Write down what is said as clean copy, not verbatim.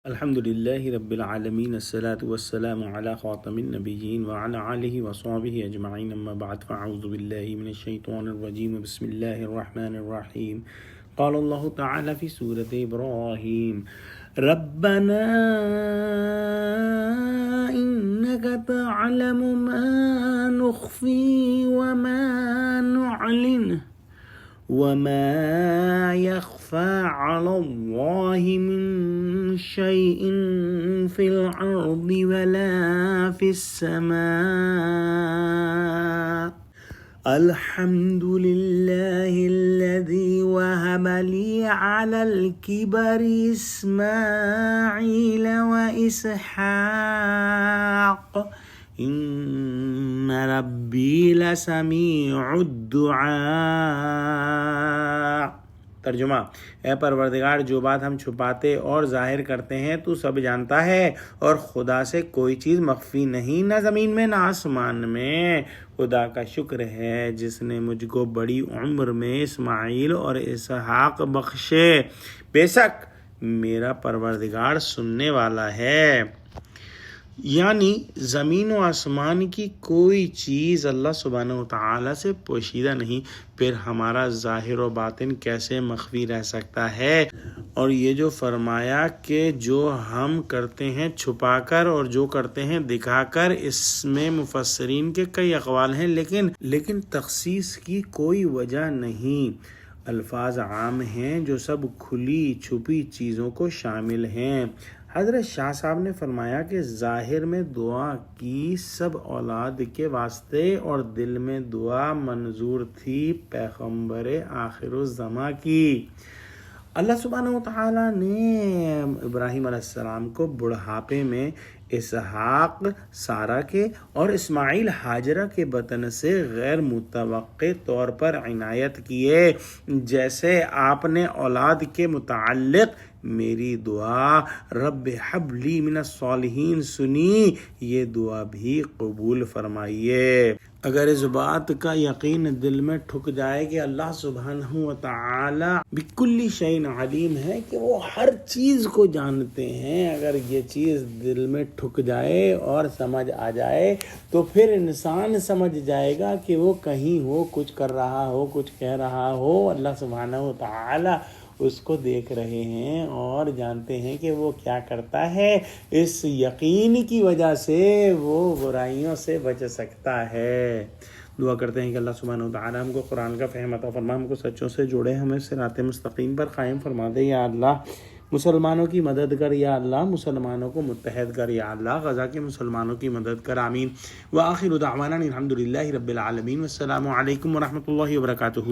الحمد لله رب العالمين الصلاة والسلام على خاتم النبيين وعلى آله وصحبه أجمعين أما بعد فأعوذ بالله من الشيطان الرجيم بسم الله الرحمن الرحيم قال الله تعالى في سورة إبراهيم ربنا إنك تعلم ما نخفي وما نعلن وما يخفى على الله من شيء في الأرض ولا في السماء الحمد لله الذي وهب لي على الكبر إسماعيل وإسحاق ان ربی لسمیع الدعاء۔ ترجمہ: اے پروردگار، جو بات ہم چھپاتے اور ظاہر کرتے ہیں تو سب جانتا ہے، اور خدا سے کوئی چیز مخفی نہیں، نہ زمین میں نہ آسمان میں۔ خدا کا شکر ہے جس نے مجھ کو بڑی عمر میں اسماعیل اور اسحاق بخشے، بے شک میرا پروردگار سننے والا ہے۔ یعنی زمین و آسمان کی کوئی چیز اللہ سبحانہ و تعالیٰ سے پوشیدہ نہیں، پھر ہمارا ظاہر و باطن کیسے مخفی رہ سکتا ہے؟ اور یہ جو فرمایا کہ جو ہم کرتے ہیں چھپا کر اور جو کرتے ہیں دکھا کر، اس میں مفسرین کے کئی اقوال ہیں، لیکن تخصیص کی کوئی وجہ نہیں۔ الفاظ عام ہیں جو سب کھلی چھپی چیزوں کو شامل ہیں۔ حضرت شاہ صاحب نے فرمایا کہ ظاہر میں دعا کی سب اولاد کے واسطے، اور دل میں دعا منظور تھی پیغمبر آخر الزماں کی۔ اللہ سبحانہ وتعالیٰ نے ابراہیم علیہ السلام کو بڑھاپے میں اسحاق سارہ کے اور اسماعیل ہاجرہ کے بطن سے غیر متوقع طور پر عنایت کیے۔ جیسے آپ نے اولاد کے متعلق میری دعا رب حب لی من الصالحین سنی، یہ دعا بھی قبول فرمائیے۔ اگر اس بات کا یقین دل میں ٹھک جائے کہ اللہ سبحانہ و تعالی بکل شیء علیم ہے، کہ وہ ہر چیز کو جانتے ہیں، اگر یہ چیز دل میں ٹھک جائے اور سمجھ آ جائے تو پھر انسان سمجھ جائے گا کہ وہ کہیں ہو، کچھ کر رہا ہو، کچھ کہہ رہا ہو، اللہ سبحانہ و تعالی اس کو دیکھ رہے ہیں اور جانتے ہیں کہ وہ کیا کرتا ہے۔ اس یقین کی وجہ سے وہ برائیوں سے بچ سکتا ہے۔ دعا کرتے ہیں کہ اللہ سبحانہ و تعالی ہم کو قرآن کا فہم عطا فرما، ہم کو سچوں سے جوڑے، ہمیں صراط مستقیم پر قائم فرما دے۔ یا اللہ مسلمانوں کی مدد کر، یا اللہ مسلمانوں کو متحد کر، یا اللہ غزہ کے مسلمانوں کی مدد کر، آمین۔ وآخر دعوانا الحمد للہ رب العالمین، والسلام علیکم ورحمۃ اللہ وبرکاتہ۔